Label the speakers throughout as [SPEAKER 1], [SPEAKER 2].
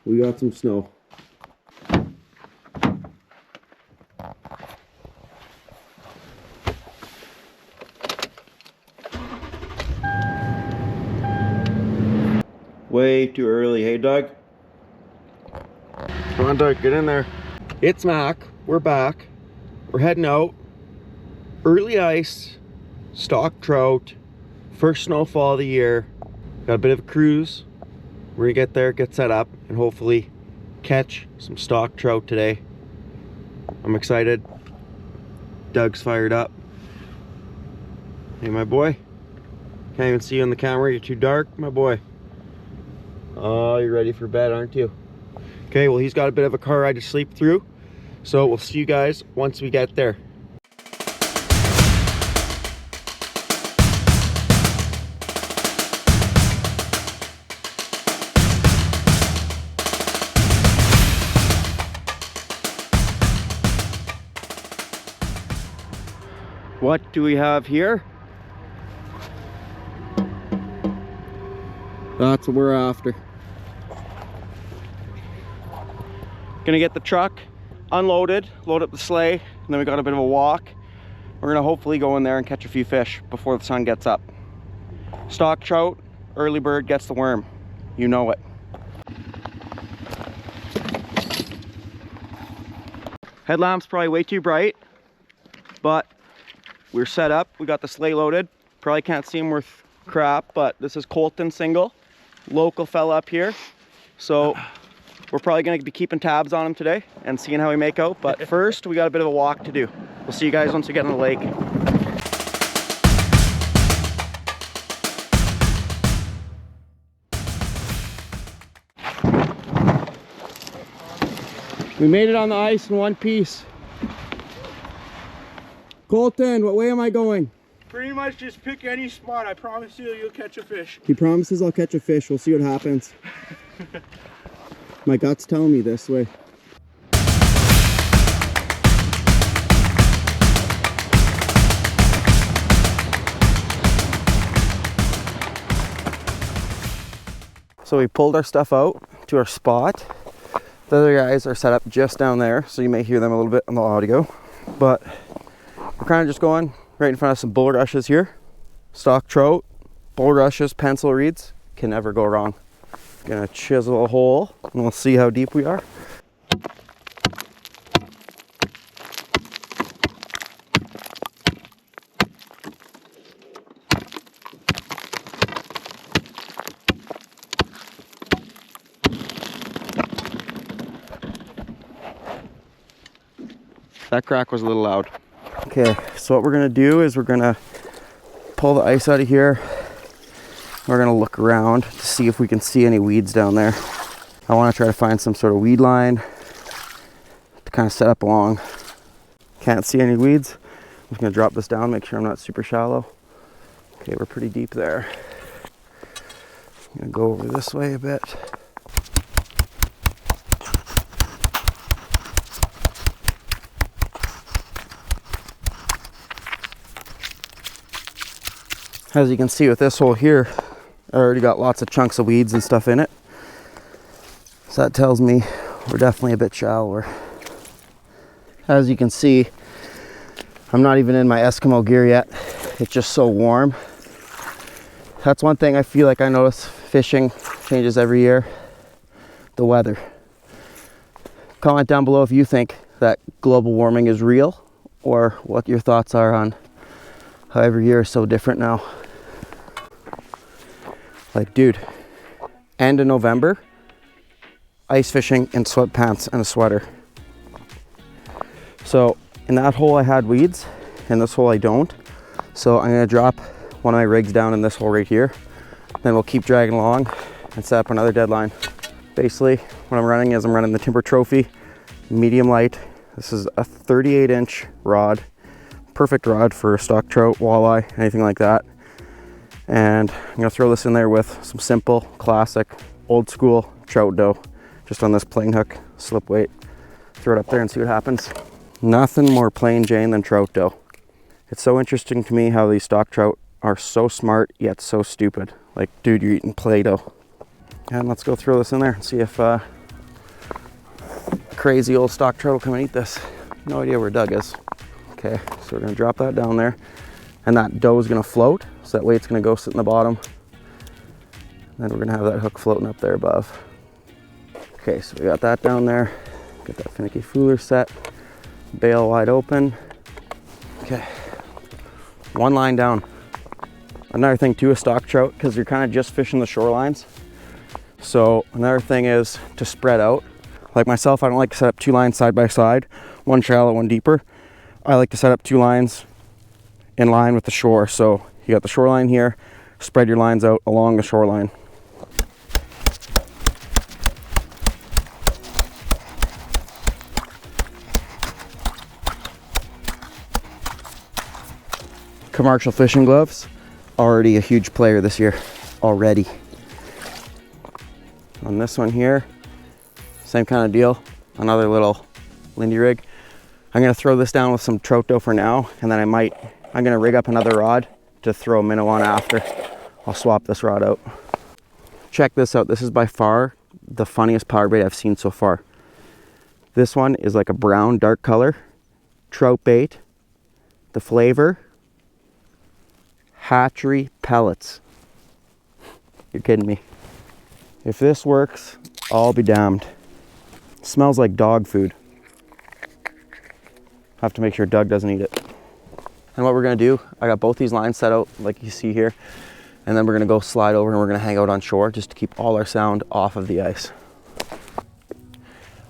[SPEAKER 1] we got some snow. Way too early, hey Doug? Come on Doug, get in there. It's Mac, we're back. We're heading out. Early ice, stock trout, first snowfall of the year. Got a bit of a cruise. We're gonna get there, get set up, and hopefully catch some stock trout today. I'm excited. Doug's fired up. Hey my boy. Can't even see you on the camera, you're too dark, my boy. Oh, you're ready for bed, aren't you? Okay, well he's got a bit of a car ride to sleep through. So we'll see you guys once we get there. What do we have here? That's what we're after. Gonna get the truck unloaded, load up the sleigh, and then we got a bit of a walk. We're gonna hopefully go in there and catch a few fish before the sun gets up. Stock trout, early bird gets the worm. You know it. Headlamp's probably way too bright, but we're set up. We got the sleigh loaded. Probably can't see him worth crap, but this is Colton Single, local fella up here. So we're probably gonna be keeping tabs on him today and seeing how we make out. But first, we got a bit of a walk to do. We'll see you guys once we get on the lake. We made it on the ice in one piece. Colton, what way am I going?
[SPEAKER 2] Pretty much just pick any spot. I promise you, you'll catch a fish.
[SPEAKER 1] He promises I'll catch a fish. We'll see what happens. My gut's telling me this way. So we pulled our stuff out to our spot. The other guys are set up just down there, so you may hear them a little bit on the audio. But we're kind of just going right in front of some bulrushes here. Stock trout, bulrushes, pencil reeds. Can never go wrong. Gonna chisel a hole and we'll see how deep we are. That crack was a little loud. Okay, so what we're gonna do is we're gonna pull the ice out of here. We're gonna look around to see if we can see any weeds down there. I wanna try to find some sort of weed line to kind of set up along. Can't see any weeds. I'm just gonna drop this down, make sure I'm not super shallow. Okay, we're pretty deep there. I'm gonna go over this way a bit. As you can see with this hole here, I already got lots of chunks of weeds and stuff in it. So that tells me we're definitely a bit shallower. As you can see, I'm not even in my Eskimo gear yet. It's just so warm. That's one thing I feel like I notice fishing changes every year. The weather. Comment down below if you think that global warming is real or what your thoughts are on how every year is so different now. Like, dude, end of November, ice fishing in sweatpants and a sweater. So in that hole I had weeds, in this hole I don't. So I'm gonna drop one of my rigs down in this hole right here. Then we'll keep dragging along and set up another deadline. Basically, what I'm running is I'm running the Timber Trophy, medium light. This is a 38-inch rod. Perfect rod for stock trout, walleye, anything like that. And I'm gonna throw this in there with some simple, classic, old school trout dough. Just on this plain hook, slip weight. Throw it up there and see what happens. Nothing more plain Jane than trout dough. It's so interesting to me how these stock trout are so smart, yet so stupid. Like, dude, you're eating Play-Doh. And let's go throw this in there and see if crazy old stock trout will come and eat this. No idea where Doug is. Okay, so we're gonna drop that down there, and that dough is gonna float, so that way it's gonna go sit in the bottom. And then we're gonna have that hook floating up there above. Okay, so we got that down there. Get that finicky fooler set, bail wide open. Okay, one line down. Another thing too, a stock trout, because you're kind of just fishing the shorelines. So another thing is to spread out. Like myself, I don't like to set up two lines side by side, one shallow, one deeper. I like to set up two lines in line with the shore. So you got the shoreline here, spread your lines out along the shoreline. Commercial fishing gloves, already a huge player this year, already. On this one here, same kind of deal, another little Lindy rig. I'm gonna throw this down with some trout dough for now, and then I'm gonna rig up another rod to throw a minnow on after. I'll swap this rod out. Check this out, this is by far the funniest power bait I've seen so far. This one is like a brown, dark color, trout bait. The flavor, hatchery pellets. You're kidding me. If this works, I'll be damned. It smells like dog food. Have to make sure Doug doesn't eat it. And what we're gonna do, I got both these lines set out like you see here, and then we're gonna go slide over and we're gonna hang out on shore just to keep all our sound off of the ice.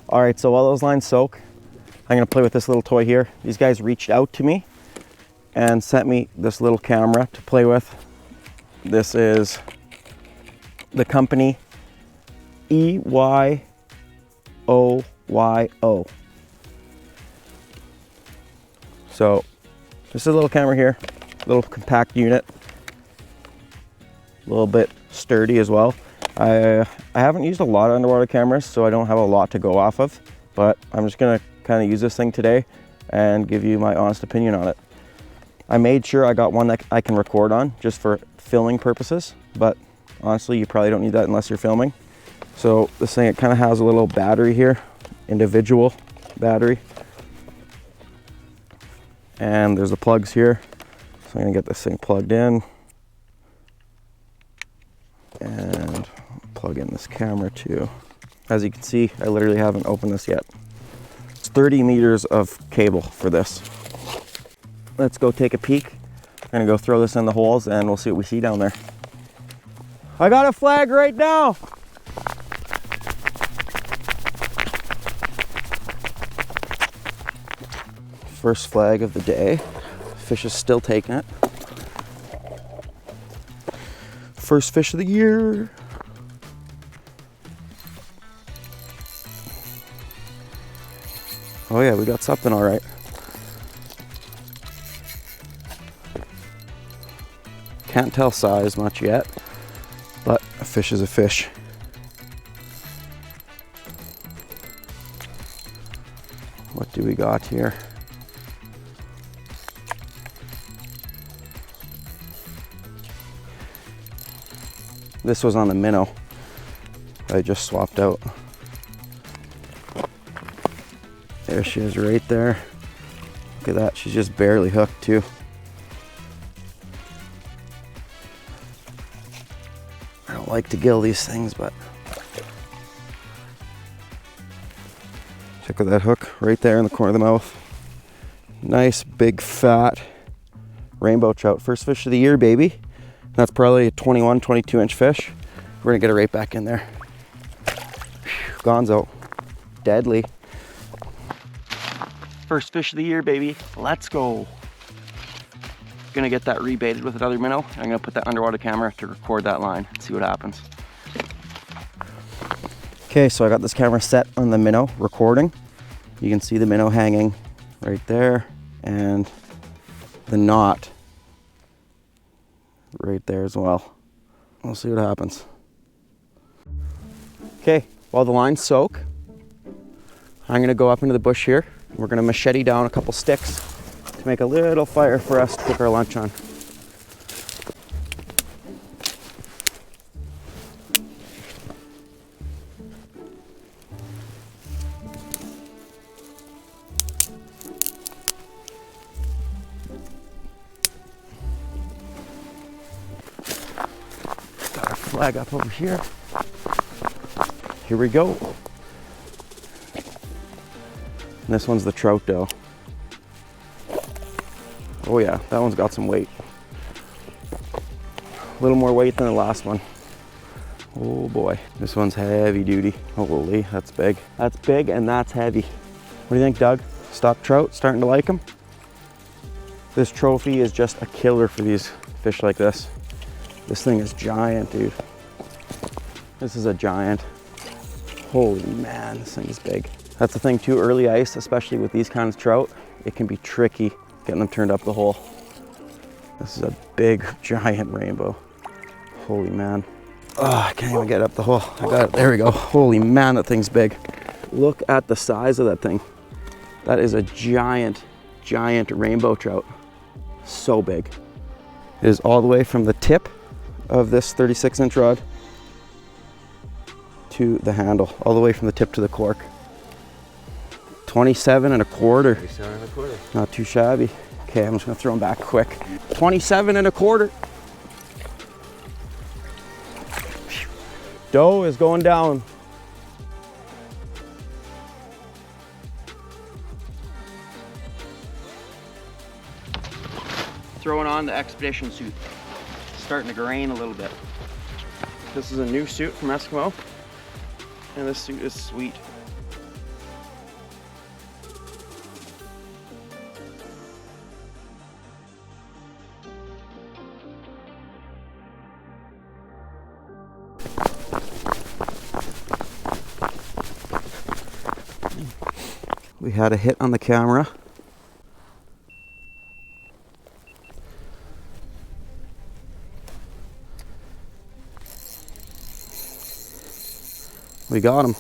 [SPEAKER 1] All right, so while those lines soak, I'm gonna play with this little toy here. These guys reached out to me and sent me this little camera to play with. This is the company Eyoyo. So this is a little camera here, little compact unit, a little bit sturdy as well. I haven't used a lot of underwater cameras, so I don't have a lot to go off of, but I'm just gonna kind of use this thing today and give you my honest opinion on it. I made sure I got one that I can record on just for filming purposes, but honestly, you probably don't need that unless you're filming. So this thing, it kind of has a little battery here, individual battery. And there's the plugs here. So I'm gonna get this thing plugged in and plug in this camera too. As you can see, I literally haven't opened this yet. It's 30 meters of cable for this. Let's go take a peek. I'm gonna go throw this in the holes and we'll see what we see down there. I got a flag right now. First flag of the day. Fish is still taking it. First fish of the year. Oh yeah, we got something all right. Can't tell size much yet, but a fish is a fish. What do we got here? This was on the minnow I just swapped out. There she is right there. Look at that, she's just barely hooked too. I don't like to gill these things, but check out that hook right there in the corner of the mouth. Nice big fat rainbow trout. First fish of the year, baby. That's probably a 21, 22 inch fish. We're gonna get it right back in there. Whew, gonzo, deadly. First fish of the year, baby. Let's go. Gonna get that rebaited with another minnow. I'm gonna put that underwater camera to record that line and see what happens. Okay, so I got this camera set on the minnow recording. You can see the minnow hanging right there and the knot right there as well. We'll see what happens. Okay, while the lines soak, I'm gonna go up into the bush here. We're gonna machete down a couple sticks to make a little fire for us to cook our lunch on. flag up over here. Here we go. And this one's the trout doe. Oh yeah, that one's got some weight. A little more weight than the last one. Oh boy, this one's heavy duty. Holy, that's big. That's big and that's heavy. What do you think, Doug? Stock trout, starting to like them? This trophy is just a killer for these fish like this. This thing is giant, dude. This is a giant. Holy man, this thing is big. That's the thing too, early ice, especially with these kinds of trout, it can be tricky getting them turned up the hole. This is a big, giant rainbow. Holy man. Oh, I can't even get up the hole. I got it, there we go. Holy man, that thing's big. Look at the size of that thing. That is a giant, giant rainbow trout. So big. It is all the way from the tip of this 36-inch rod to the handle, all the way from the tip to the cork. 27 and a quarter.
[SPEAKER 3] 27 and a quarter.
[SPEAKER 1] Not too shabby. Okay, I'm just gonna throw them back quick. 27 and a quarter. Doe is going down. Throwing on the expedition suit. Starting to grain a little bit. This is a new suit from Eskimo, and this suit is sweet. We had a hit on the camera. We got him.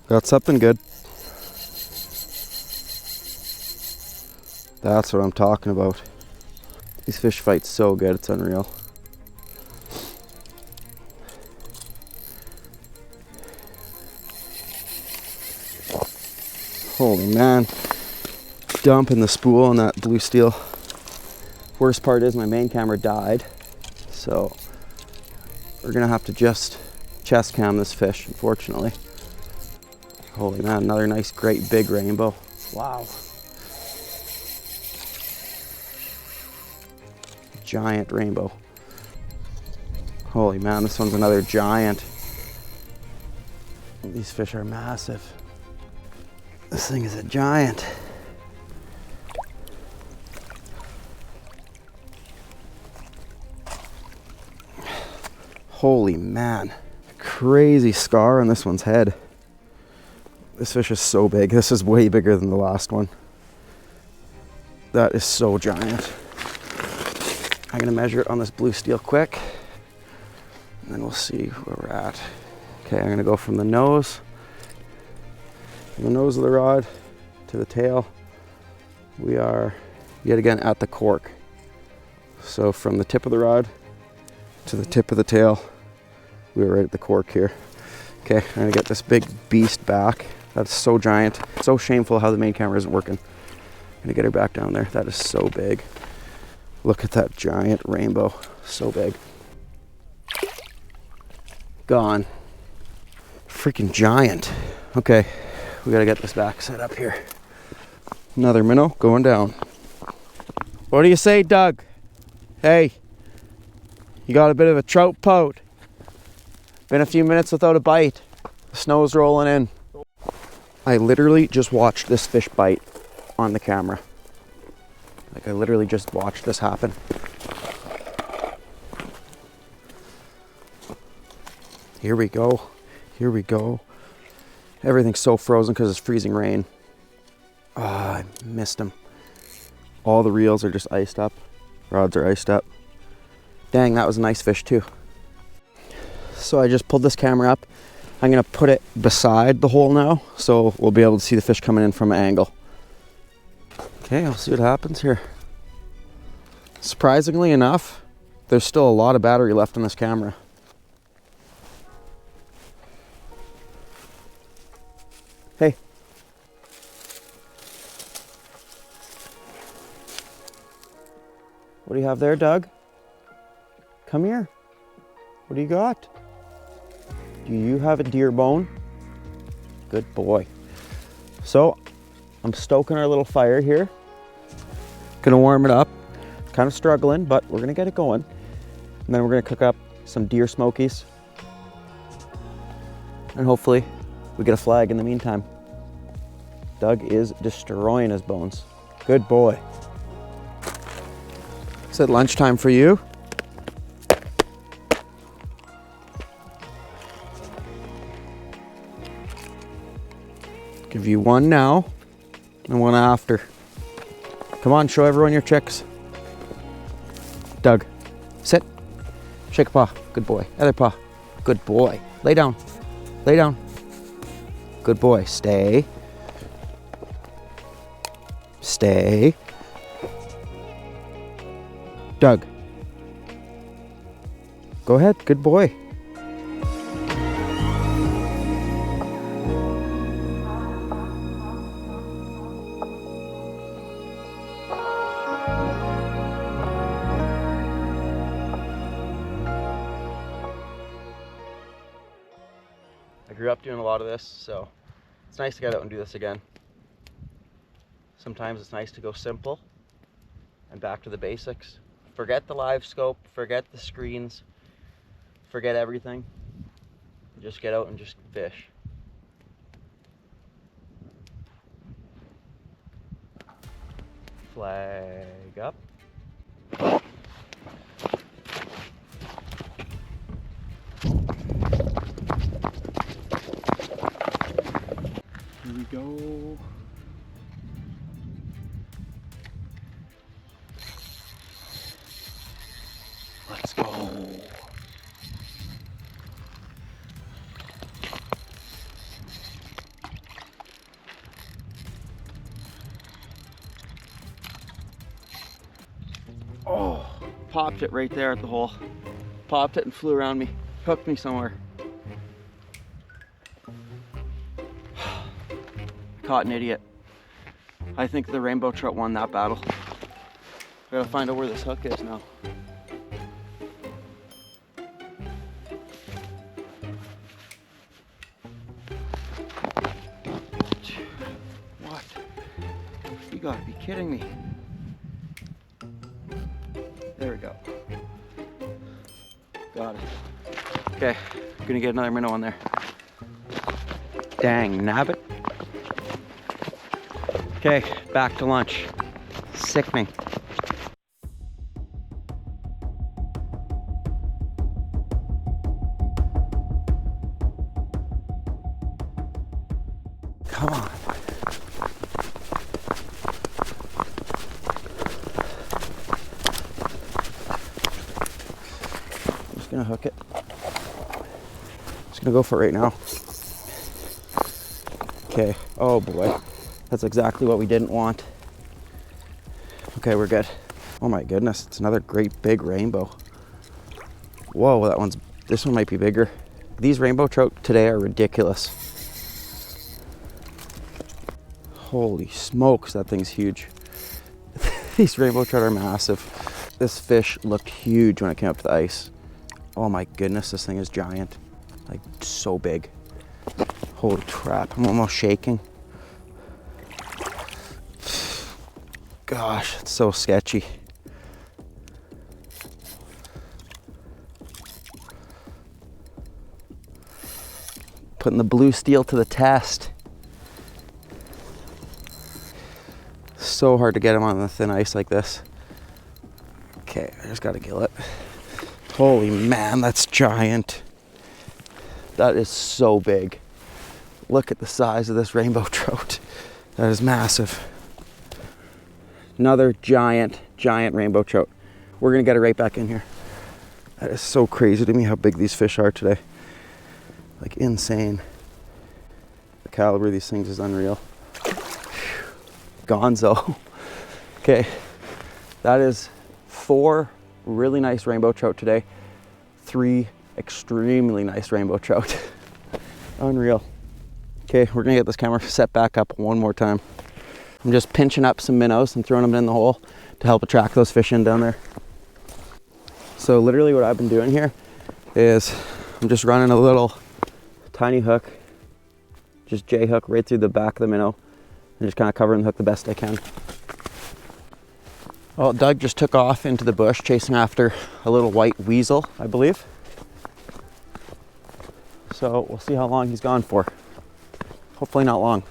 [SPEAKER 1] Got something good. That's what I'm talking about. These fish fight so good, it's unreal. Holy man. Dumping the spool on that blue steel. Worst part is my main camera died, so we're gonna have to just chest cam this fish, unfortunately. Holy man, another nice, great big rainbow. Wow. Giant rainbow. Holy man, this one's another giant. These fish are massive. This thing is a giant. Holy man, crazy scar on this one's head. This fish is so big. This is way bigger than the last one. That is so giant. I'm gonna measure it on this blue steel quick, and then we'll see where we're at. Okay, I'm gonna go from the nose of the rod to the tail. We are yet again at the cork. So from the tip of the rod to the tip of the tail, we were right at the cork here. Okay, I'm gonna get this big beast back. That's so giant. So shameful how the main camera isn't working. I'm gonna get her back down there. That is so big. Look at that giant rainbow. So big. Gone. Freaking giant. Okay, we gotta get this back set up here. Another minnow going down. What do you say, Doug? Hey, you got a bit of a trout pout. Been a few minutes without a bite. The snow's rolling in. I literally just watched this fish bite on the camera. Like I literally just watched this happen. Here we go. Here we go. Everything's so frozen because it's freezing rain. Ah, I missed him. All the reels are just iced up. Rods are iced up. Dang, that was a nice fish too. So I just pulled this camera up. I'm gonna put it beside the hole now, so we'll be able to see the fish coming in from an angle. Okay, I'll see what happens here. Surprisingly enough, there's still a lot of battery left on this camera. Hey. What do you have there, Doug? Come here. What do you got? Do you have a deer bone? Good boy. So, I'm stoking our little fire here. Gonna warm it up. Kind of struggling, but we're gonna get it going. And then we're gonna cook up some deer smokies. And hopefully we get a flag in the meantime. Doug is destroying his bones. Good boy. Is it lunchtime for you? Give you one now and one after. Come on, show everyone your chicks. Doug, sit. Shake a paw. Good boy. Other paw. Good boy. Lay down. Lay down. Good boy. Stay. Stay. Doug. Go ahead. Good boy. I grew up doing a lot of this, so it's nice to get out and do this again. Sometimes it's nice to go simple and back to the basics. Forget the live scope, forget the screens, forget everything. Just get out and just fish. Flag up. Here we go. Let's go. Oh, popped it right there at the hole. Popped it and flew around me. Hooked me somewhere. Caught an idiot. I think the rainbow trout won that battle. I gotta find out where this hook is now. Dude, what? You gotta be kidding me. There we go. Got it. Okay, gonna get another minnow on there. Dang, nabbit. Okay, back to lunch. Sickening. Come on. I'm just gonna hook it. Just gonna go for it right now. Okay, oh boy. That's exactly what we didn't want. Okay, we're good. Oh my goodness, it's another great big rainbow. Whoa, this one might be bigger. These rainbow trout today are ridiculous. Holy smokes, that thing's huge. These rainbow trout are massive. This fish looked huge when it came up to the ice. Oh my goodness, this thing is giant. Like, so big. Holy crap, I'm almost shaking. Gosh, it's so sketchy. Putting the blue steel to the test. So hard to get him on the thin ice like this. Okay, I just gotta gill it. Holy man, that's giant. That is so big. Look at the size of this rainbow trout. That is massive. Another giant rainbow trout. We're gonna get it right back in here. That is so crazy to me how big these fish are today. Like, insane. The caliber of these things is unreal. Gonzo. Okay, that is 4 really nice rainbow trout today. 3 extremely nice rainbow trout. Unreal. Okay, we're gonna get this camera set back up one more time. I'm just pinching up some minnows and throwing them in the hole to help attract those fish in down there. So literally what I've been doing here is I'm just running a little tiny hook, just J hook right through the back of the minnow, and just kind of covering the hook the best I can. Well, Doug just took off into the bush chasing after a little white weasel, I believe. So we'll see how long he's gone for. Hopefully not long.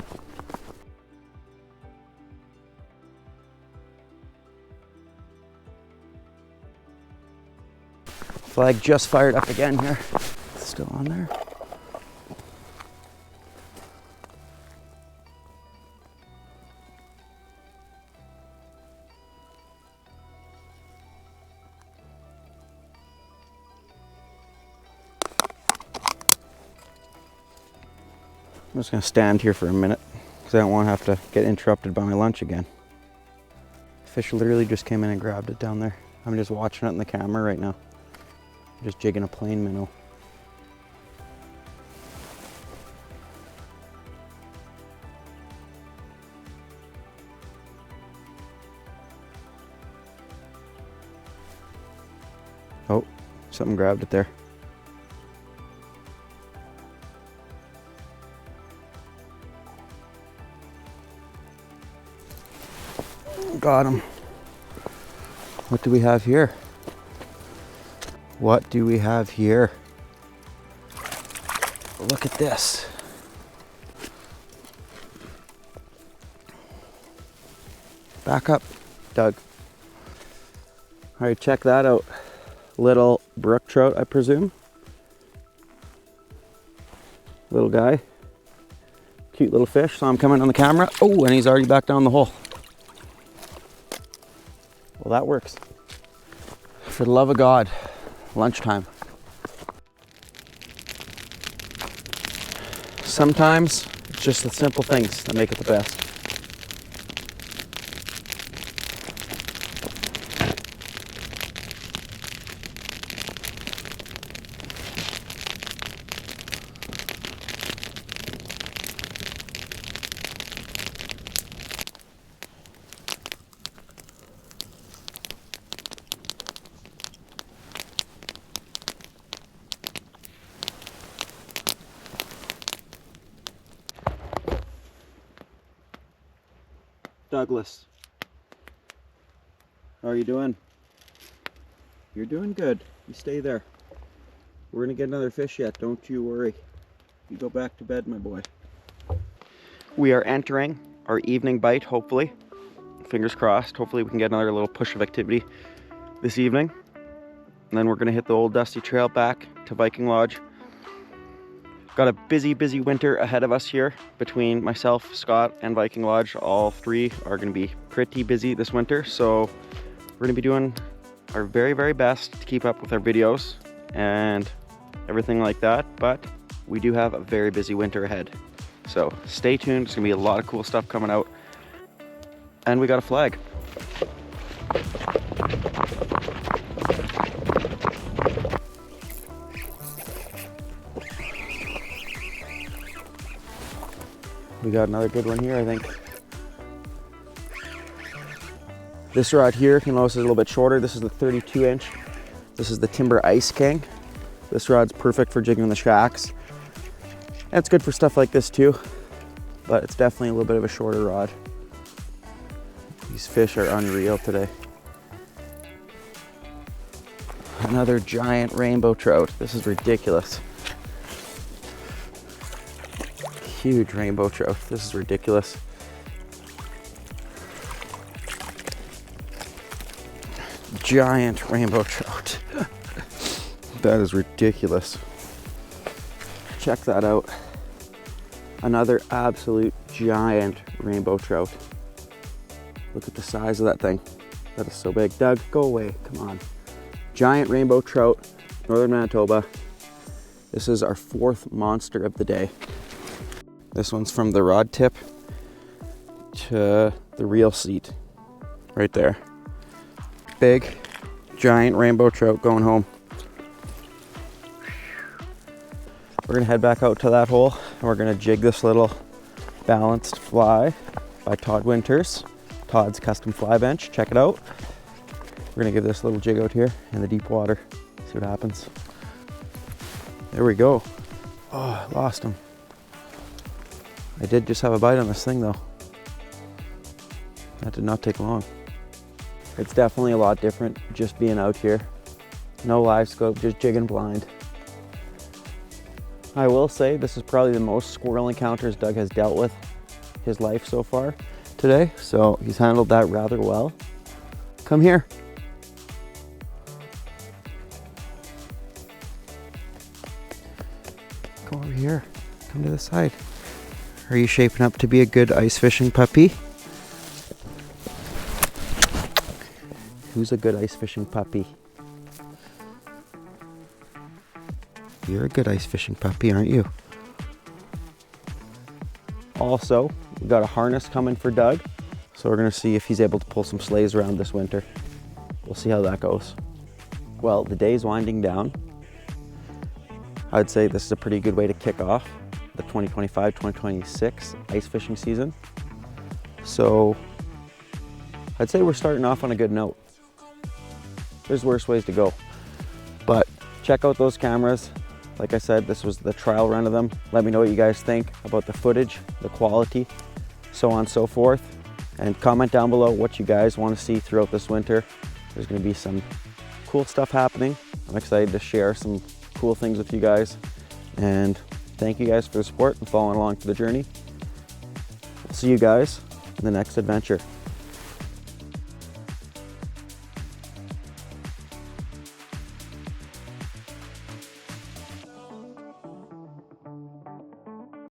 [SPEAKER 1] Flag just fired up again here. It's still on there. I'm just gonna stand here for a minute because I don't want to have to get interrupted by my lunch again. Fish literally just came in and grabbed it down there. I'm just watching it in the camera right now. Just jigging a plain minnow. Oh, something grabbed it there. Got him. What do we have here? What do we have here? Look at this. Back up, Doug. All right, check that out. Little brook trout, I presume. Little guy. Cute little fish. Saw him coming on the camera. Oh, and he's already back down the hole. Well, that works. For the love of God, lunchtime. Sometimes it's just the simple things that make it the best. Douglas, how are you doing? You're doing good. You stay there. We're gonna get another fish yet, don't you worry. You go back to bed, my boy. We are entering our evening bite, hopefully. Fingers crossed. Hopefully we can get another little push of activity this evening. And then we're gonna hit the old dusty trail back to Viking Lodge. Got a busy winter ahead of us here between myself, Scott, and Viking Lodge. All three are going to be pretty busy this winter, so we're going to be doing our very best to keep up with our videos and everything like that, but we do have a very busy winter ahead. So stay tuned, there's going to be a lot of cool stuff coming out. And we got a flag. We got another good one here, I think. This rod here, you notice is a little bit shorter. This is the 32 inch. This is the Timber Ice King. This rod's perfect for jigging the shacks. And it's good for stuff like this too, but it's definitely a little bit of a shorter rod. These fish are unreal today. Another giant rainbow trout. This is ridiculous. Huge rainbow trout. This is ridiculous. Giant rainbow trout. That is ridiculous. Check that out. Another absolute giant rainbow trout. Look at the size of that thing. That is so big. Doug, go away. Come on. Giant rainbow trout, northern Manitoba. This is our fourth monster of the day. This one's from the rod tip to the reel seat, right there. Big, giant rainbow trout going home. We're gonna head back out to that hole and we're gonna jig this little balanced fly by Todd Winters. Todd's custom fly bench, check it out. We're gonna give this a little jig out here in the deep water, see what happens. There we go. Oh, I lost him. I did just have a bite on this thing though. That did not take long. It's definitely a lot different just being out here. No live scope, just jigging blind. I will say this is probably the most squirrel encounters Doug has dealt with his life so far today, so he's handled that rather well. Come here. Go over here. Come to the side. Are you shaping up to be a good ice fishing puppy? Who's a good ice fishing puppy? You're a good ice fishing puppy, aren't you? Also, we got a harness coming for Doug, so we're gonna see if he's able to pull some sleighs around this winter. We'll see how that goes. Well, the day's winding down. I'd say this is a pretty good way to kick off the 2025-2026 ice fishing season. So I'd say we're starting off on a good note. There's worse ways to go, but check out those cameras. Like I said, this was the trial run of them. Let me know what you guys think about the footage, the quality, so on and so forth. And comment down below what you guys want to see throughout this winter. There's going to be some cool stuff happening. I'm excited to share some cool things with you guys. And thank you guys for the support and following along for the journey. We'll see you guys in the next adventure.